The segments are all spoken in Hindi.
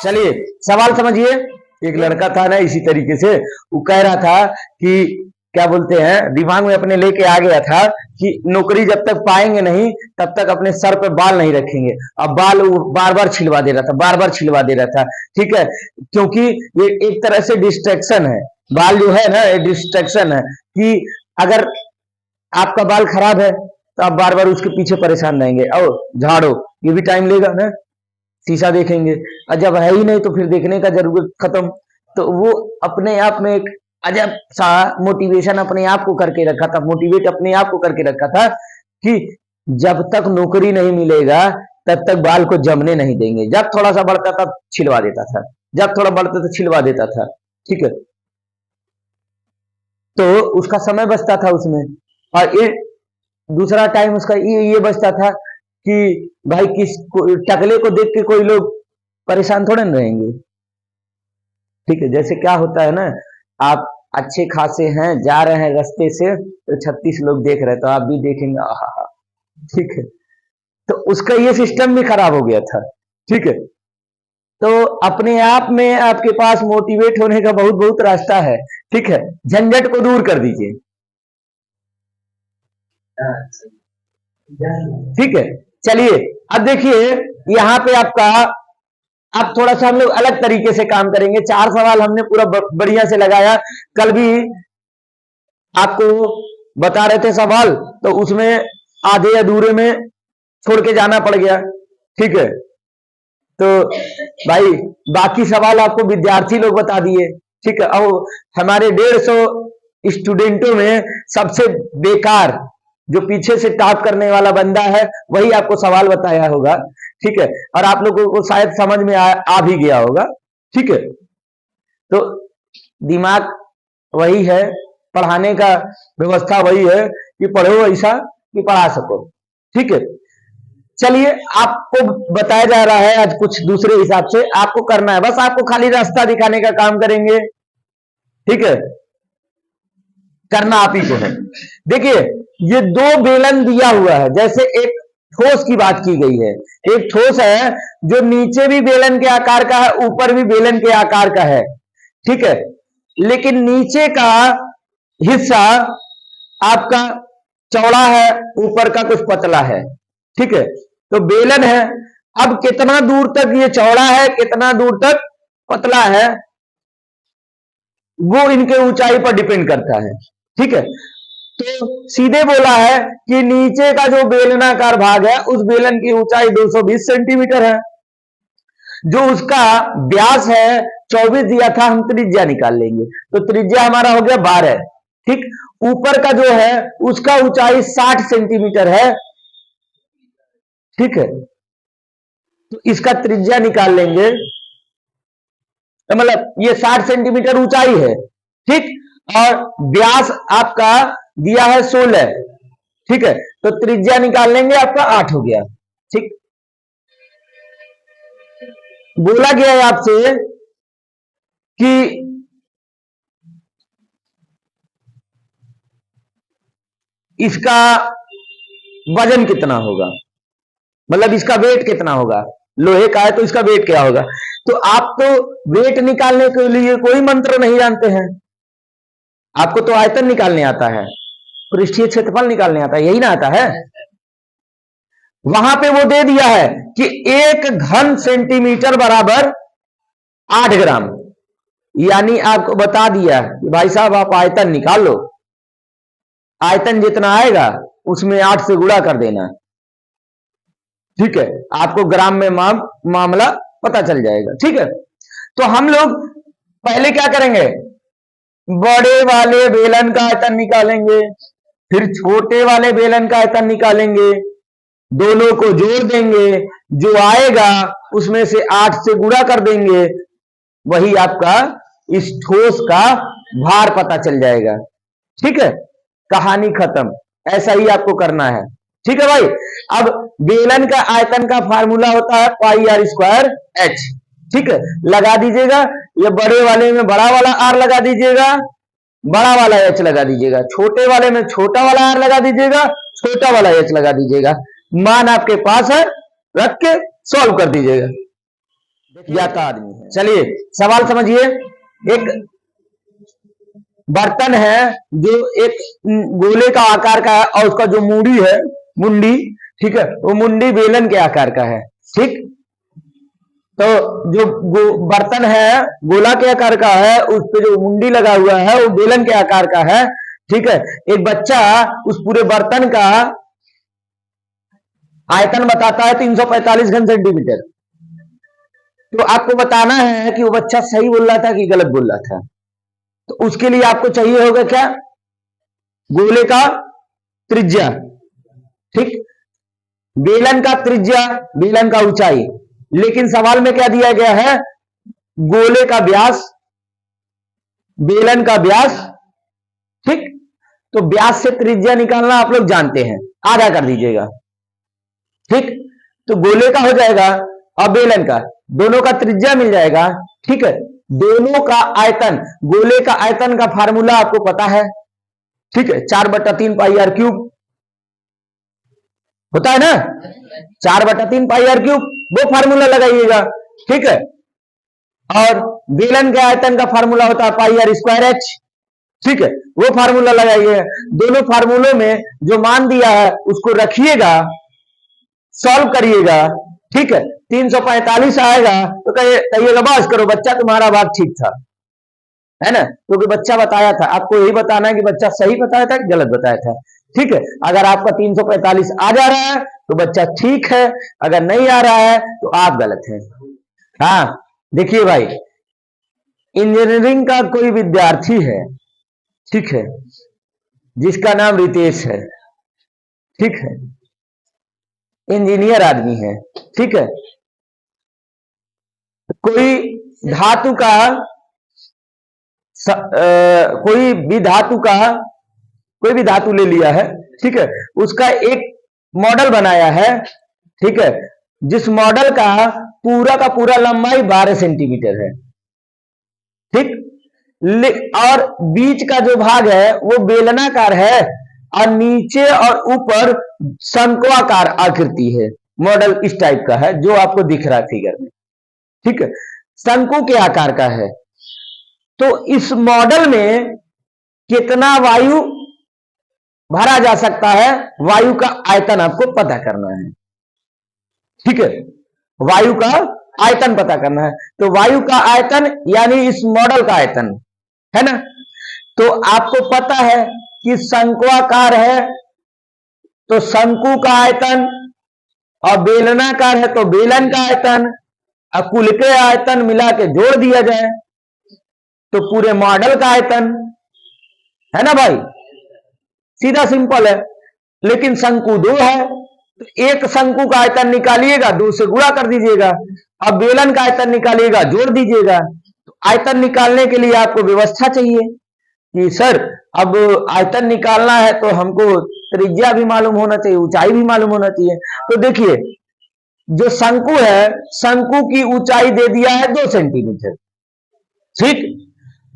चलिए सवाल समझिए। एक लड़का था ना, इसी तरीके से वो कह रहा था कि क्या बोलते हैं, दिमाग में अपने लेके आ गया था कि नौकरी जब तक पाएंगे नहीं तब तक अपने सर पे बाल नहीं रखेंगे। अब बाल वो बार बार छिलवा दे रहा था, बार बार छिलवा दे रहा था। ठीक है, क्योंकि ये एक तरह से डिस्ट्रैक्शन है। बाल जो है ना, ये डिस्ट्रैक्शन है कि अगर आपका बाल खराब है तो आप बार बार उसके पीछे परेशान रहेंगे। और झाड़ो, ये भी टाइम लेगा ना, शीशा देखेंगे, और जब है ही नहीं तो फिर देखने का जरूरत खत्म। तो वो अपने आप में एक अजब सा मोटिवेशन अपने आप को करके रखा था, मोटिवेट अपने आप को करके रखा था कि जब तक नौकरी नहीं मिलेगा तब तक बाल को जमने नहीं देंगे। जब थोड़ा सा बढ़ता था छिलवा देता था, जब थोड़ा बढ़ता था छिलवा देता था। ठीक है, तो उसका समय बचता था उसमें, और ये दूसरा टाइम उसका ये बचता था कि भाई टकले को देख के कोई लोग परेशान थोड़े न रहेंगे। ठीक है, जैसे क्या होता है ना, आप अच्छे खासे हैं, जा रहे हैं रास्ते से तो 36 लोग देख रहे हैं तो आप भी देखेंगे, आहा। ठीक है, तो उसका ये सिस्टम भी खराब हो गया था। ठीक है, तो अपने आप में आपके पास मोटिवेट होने का बहुत बहुत रास्ता है। ठीक है, झंझट को दूर कर दीजिए। ठीक है, चलिए अब देखिए यहाँ पे आपका, अब थोड़ा सा हम लोग अलग तरीके से काम करेंगे। 4 सवाल हमने पूरा बढ़िया से लगाया। कल भी आपको बता रहे थे सवाल, तो उसमें आधे अधूरे में छोड़ के जाना पड़ गया। ठीक है, तो भाई बाकी सवाल आपको विद्यार्थी लोग बता दिए। ठीक है, और हमारे 150 स्टूडेंटों में सबसे बेकार जो पीछे से टॉप करने वाला बंदा है वही आपको सवाल बताया होगा। ठीक है, और आप लोगों को शायद समझ में आ भी गया होगा। ठीक है, तो दिमाग वही है, पढ़ाने का व्यवस्था वही है कि पढ़ो ऐसा कि पढ़ा सको। ठीक है, चलिए आपको बताया जा रहा है आज कुछ दूसरे हिसाब से आपको करना है, बस आपको खाली रास्ता दिखाने का काम करेंगे। ठीक है, करना आप ही को है। देखिए ये 2 बेलन दिया हुआ है, जैसे एक ठोस की बात की गई है। एक ठोस है जो नीचे भी बेलन के आकार का है, ऊपर भी बेलन के आकार का है। ठीक है, लेकिन नीचे का हिस्सा आपका चौड़ा है, ऊपर का कुछ पतला है। ठीक है, तो बेलन है, अब कितना दूर तक ये चौड़ा है, कितना दूर तक पतला है, वो इनके ऊंचाई पर डिपेंड करता है। ठीक है, तो सीधे बोला है कि नीचे का जो बेलनाकार भाग है उस बेलन की ऊंचाई 220 सेंटीमीटर है। जो उसका व्यास है 24 दिया था, हम त्रिज्या निकाल लेंगे, तो त्रिज्या हमारा हो गया 12। ठीक, ऊपर का जो है उसका ऊंचाई 60 सेंटीमीटर है। ठीक है, तो इसका त्रिज्या निकाल लेंगे, तो मतलब ये 60 सेंटीमीटर ऊंचाई है। ठीक, और व्यास आपका दिया है 16। ठीक है, तो त्रिज्या निकाल लेंगे, आपका 8 हो गया। ठीक, बोला गया है आपसे कि इसका वजन कितना होगा, मतलब इसका वेट कितना होगा, लोहे का है तो इसका वेट क्या होगा। तो आप तो वेट निकालने के लिए कोई मंत्र नहीं जानते हैं, आपको तो आयतन निकालने आता है, पृष्ठीय क्षेत्रफल निकालने आता है, यही ना आता है। वहां पे वो दे दिया है कि 1 घन सेंटीमीटर बराबर 8 ग्राम, यानी आपको बता दिया कि भाई साहब आप आयतन निकाल लो, आयतन जितना आएगा उसमें 8 से गुणा कर देना। ठीक है, आपको ग्राम में मामला पता चल जाएगा। ठीक है, तो हम लोग पहले क्या करेंगे, बड़े वाले बेलन का आयतन निकालेंगे, फिर छोटे वाले बेलन का आयतन निकालेंगे, दोनों को जोड़ देंगे, जो आएगा उसमें से 8 से गुणा कर देंगे, वही आपका इस ठोस का भार पता चल जाएगा। ठीक है, कहानी खत्म। ऐसा ही आपको करना है। ठीक है भाई, अब बेलन का आयतन का फार्मूला होता है पाई आर स्क्वायर एच। ठीक है, लगा दीजिएगा, ये बड़े वाले में बड़ा वाला आर लगा दीजिएगा, बड़ा वाला एच लगा दीजिएगा, छोटे वाले में छोटा वाला आर लगा दीजिएगा, छोटा वाला एच लगा दीजिएगा। मान आपके पास है, रख के सॉल्व कर दीजिएगा। ज्ञाता आदमी है। चलिए सवाल समझिए। एक बर्तन है जो एक गोले का आकार का है और उसका जो मुंडी है, मुंडी, ठीक है, वो मुंडी बेलन के आकार का है। ठीक, तो जो बर्तन है गोला के आकार का है, उस पे जो मुंडी लगा हुआ है वो बेलन के आकार का है। ठीक है, एक बच्चा उस पूरे बर्तन का आयतन बताता है 345 घन सेंटीमीटर। तो आपको बताना है कि वो बच्चा सही बोल रहा था कि गलत बोल रहा था। तो उसके लिए आपको चाहिए होगा क्या? गोले का त्रिज्या, ठीक, बेलन का त्रिज्या, बेलन का ऊंचाई। लेकिन सवाल में क्या दिया गया है? गोले का व्यास, बेलन का व्यास। ठीक, तो व्यास से त्रिज्या निकालना आप लोग जानते हैं, आधा कर दीजिएगा। ठीक, तो गोले का हो जाएगा और बेलन का, दोनों का त्रिज्या मिल जाएगा। ठीक है, दोनों का आयतन, गोले का आयतन का फार्मूला आपको पता है। ठीक है, 4/3 पाई आर क्यूब होता है ना, 4/3 पाई आर क्यूब, वो फार्मूला लगाइएगा। ठीक है, और बेलन के आयतन का फार्मूला होता है पाई आर स्क्वायर एच। ठीक है, वो फार्मूला लगाइए। दोनों फार्मूलों में जो मान दिया है उसको रखिएगा, सॉल्व करिएगा। ठीक है, 345 आएगा तो कहिएगा बस करो बच्चा तुम्हारा बात ठीक था, है ना, क्योंकि बच्चा बताया था। आपको यही बताना है कि बच्चा सही बताया था कि गलत बताया था। ठीक है, अगर आपका 345 आ जा रहा है तो बच्चा ठीक है, अगर नहीं आ रहा है तो आप गलत हैं। हाँ, देखिए भाई, इंजीनियरिंग का कोई विद्यार्थी है, ठीक है, जिसका नाम रितेश है, ठीक है, इंजीनियर आदमी है, ठीक है, कोई धातु का कोई भी धातु ले लिया है, ठीक है, उसका एक मॉडल बनाया है, ठीक है, जिस मॉडल का पूरा लंबाई 12 सेंटीमीटर है। ठीक, और बीच का जो भाग है वो बेलनाकार है और नीचे और ऊपर शंक्वाकार आकृति है। मॉडल इस टाइप का है जो आपको दिख रहा है फिगर में। ठीक है, शंकु के आकार का है। तो इस मॉडल में कितना वायु भरा जा सकता है, वायु का आयतन आपको पता करना है। ठीक है, वायु का आयतन पता करना है। तो वायु का आयतन यानी इस मॉडल का आयतन, है ना। तो आपको पता है कि शंक्वाकार है तो शंकु का आयतन, और बेलनाकार है तो बेलन का आयतन, और कुल के आयतन मिला के जोड़ दिया जाए तो पूरे मॉडल का आयतन, है ना भाई, सीधा सिंपल है। लेकिन शंकु 2 है तो एक शंकु का आयतन निकालिएगा, 2 से गुणा कर दीजिएगा, अब बेलन का आयतन निकालिएगा, जोड़ दीजिएगा। तो आयतन निकालने के लिए आपको व्यवस्था चाहिए कि सर अब आयतन निकालना है तो हमको त्रिज्या भी मालूम होना चाहिए, ऊंचाई भी मालूम होना चाहिए। तो देखिए, जो शंकु है, शंकु की ऊंचाई दे दिया है 2 सेंटीमीटर, ठीक,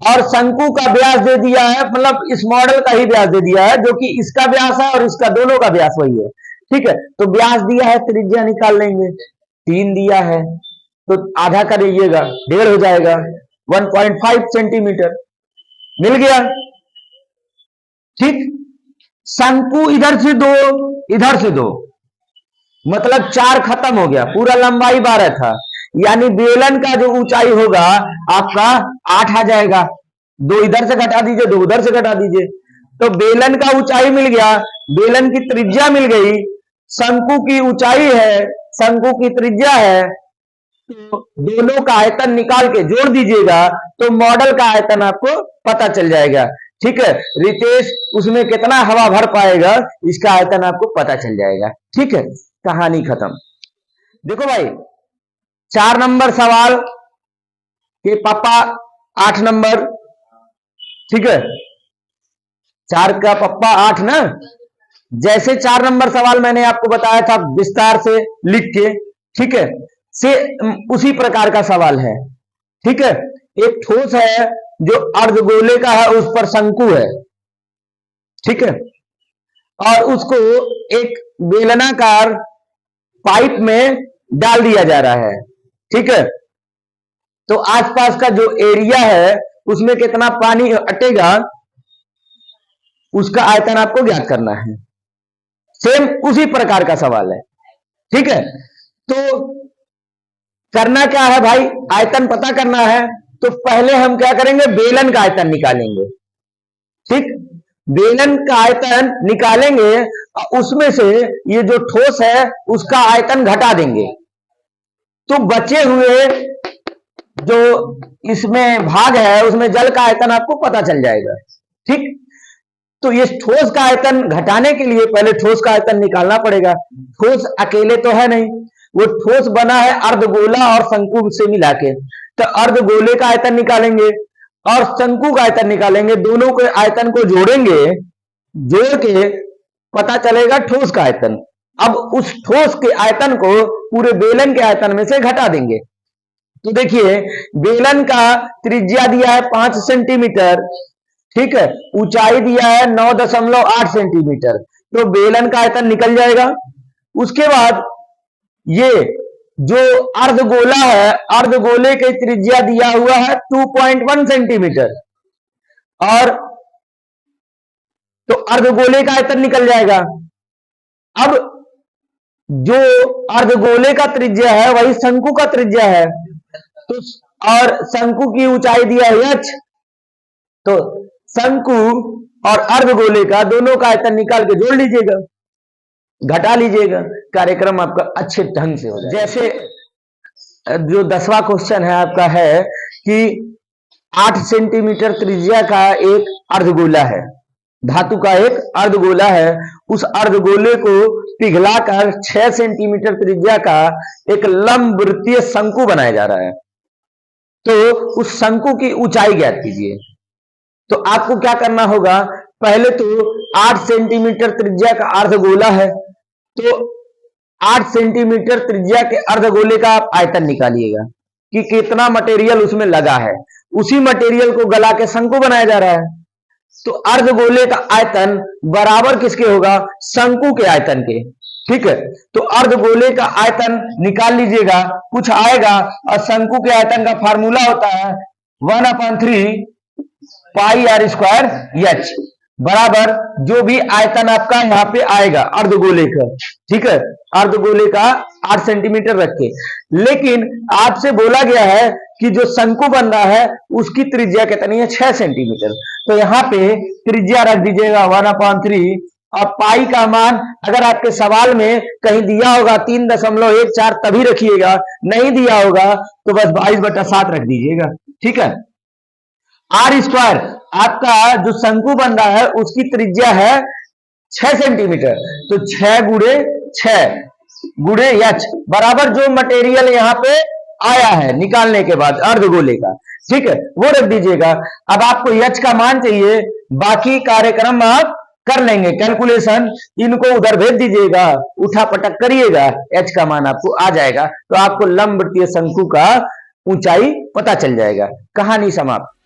और शंकु का व्यास दे दिया है, मतलब इस मॉडल का ही व्यास दे दिया है, जो कि इसका व्यास है और इसका दोनों का व्यास वही है। ठीक है, तो व्यास दिया है, त्रिज्या निकाल लेंगे, 3 दिया है तो आधा करिएगा, 1.5 हो जाएगा, 1.5 सेंटीमीटर मिल गया। ठीक, शंकु इधर से 2, इधर से 2, मतलब 4 खत्म हो गया, पूरा लंबाई 12 था, यानी बेलन का जो ऊंचाई होगा आपका 8 आ जाएगा। 2 इधर से घटा दीजिए, 2 उधर से घटा दीजिए, तो बेलन का ऊंचाई मिल गया, बेलन की त्रिज्या मिल गई, शंकु की ऊंचाई है, शंकु की त्रिज्या है, तो दोनों का आयतन निकाल के जोड़ दीजिएगा तो मॉडल का आयतन आपको पता चल जाएगा। ठीक है, रितेश उसमें कितना हवा भर पाएगा इसका आयतन आपको पता चल जाएगा। ठीक है, कहानी खत्म। देखो भाई, 4 नंबर सवाल के पापा 8 नंबर, ठीक है, 4 का पप्पा 8 ना। जैसे 4 नंबर सवाल मैंने आपको बताया था विस्तार से लिख के, ठीक है, से उसी प्रकार का सवाल है। ठीक है, एक ठोस है जो अर्धगोले का है, उस पर शंकु है, ठीक है, और उसको एक बेलनाकार पाइप में डाल दिया जा रहा है। ठीक है, तो आसपास का जो एरिया है उसमें कितना पानी अटेगा उसका आयतन आपको ज्ञात करना है। सेम उसी प्रकार का सवाल है, ठीक है। तो करना क्या है भाई, आयतन पता करना है। तो पहले हम क्या करेंगे, बेलन का आयतन निकालेंगे, ठीक। बेलन का आयतन निकालेंगे, उसमें से ये जो ठोस है उसका आयतन घटा देंगे, तो बचे हुए जो इसमें भाग है उसमें जल का आयतन आपको पता चल जाएगा, ठीक। तो ये ठोस का आयतन घटाने के लिए पहले ठोस का आयतन निकालना पड़ेगा। ठोस अकेले तो है नहीं, वो ठोस बना है अर्धगोला और शंकु से मिला के, तो अर्धगोले का आयतन निकालेंगे और शंकु का आयतन निकालेंगे, दोनों के आयतन को जोड़ेंगे, जोड़ के पता चलेगा ठोस का आयतन। अब उस ठोस के आयतन को पूरे बेलन के आयतन में से घटा देंगे। तो देखिए बेलन का त्रिज्या दिया है 5 सेंटीमीटर, ठीक है, ऊंचाई दिया है 9.8 सेंटीमीटर, तो बेलन का आयतन निकल जाएगा। उसके बाद ये जो अर्धगोला है, अर्धगोले की त्रिज्या दिया हुआ है 2.1 सेंटीमीटर, और तो अर्धगोले का आयतन निकल जाएगा। अब जो अर्धगोले का त्रिज्या है वही शंकु का त्रिज्या है, तो और शंकु की ऊंचाई दिया है h, तो शंकु और अर्धगोले का दोनों का आयतन निकाल के जोड़ लीजिएगा, घटा लीजिएगा, कार्यक्रम आपका अच्छे ढंग से हो जाएगा। जैसे जो 10वां क्वेश्चन है आपका है कि 8 सेंटीमीटर त्रिज्या का एक अर्धगोला है, धातु का एक अर्धगोला है, उस अर्धगोले को पिघलाकर 6 सेंटीमीटर त्रिज्या का एक लंबवृत्तीय शंकु बनाया जा रहा है। तो उस शंकु की ऊंचाई ज्ञात कीजिए। तो आपको क्या करना होगा, पहले तो 8 सेंटीमीटर त्रिज्या का अर्धगोला है, तो 8 सेंटीमीटर त्रिज्या के अर्धगोले का आप आयतन निकालिएगा कि कितना मटेरियल उसमें लगा है, उसी मटेरियल को गला के शंकु बनाया जा रहा है। तो अर्धगोले का आयतन बराबर किसके होगा, शंकु के आयतन के, ठीक है। तो अर्धगोले का आयतन निकाल लीजिएगा, कुछ आएगा, और शंकु के आयतन का फार्मूला होता है 1/3 पाई r स्क्वायर h, बराबर जो भी आयतन आपका यहाँ पे आएगा अर्धगोले का, ठीक है, अर्धगोले का 8 सेंटीमीटर रख के। लेकिन आपसे बोला गया है कि जो शंकु बन रहा है उसकी त्रिज्या कितनी है, 6 सेंटीमीटर, तो यहाँ पे त्रिज्या रख दीजिएगा 1/3, और पाई का मान अगर आपके सवाल में कहीं दिया होगा 3.14 तभी रखिएगा, नहीं दिया होगा तो बस 22/7 रख दीजिएगा, ठीक है। आर स्क्वायर आपका जो शंकु बन रहा है उसकी त्रिज्या है 6 सेंटीमीटर, तो 6 गुणे 6 गुणे h, बराबर जो मटेरियल यहाँ पे आया है निकालने के बाद अर्धगोले का, ठीक है, वो रख दीजिएगा। अब आपको h का मान चाहिए, बाकी कार्यक्रम आप कर लेंगे, कैलकुलेशन इनको उधर भेज दीजिएगा, उठा पटक करिएगा, h का मान आपको आ जाएगा, तो आपको लंबवृत्तीय शंकु का ऊंचाई पता चल जाएगा। कहानी समाप्त।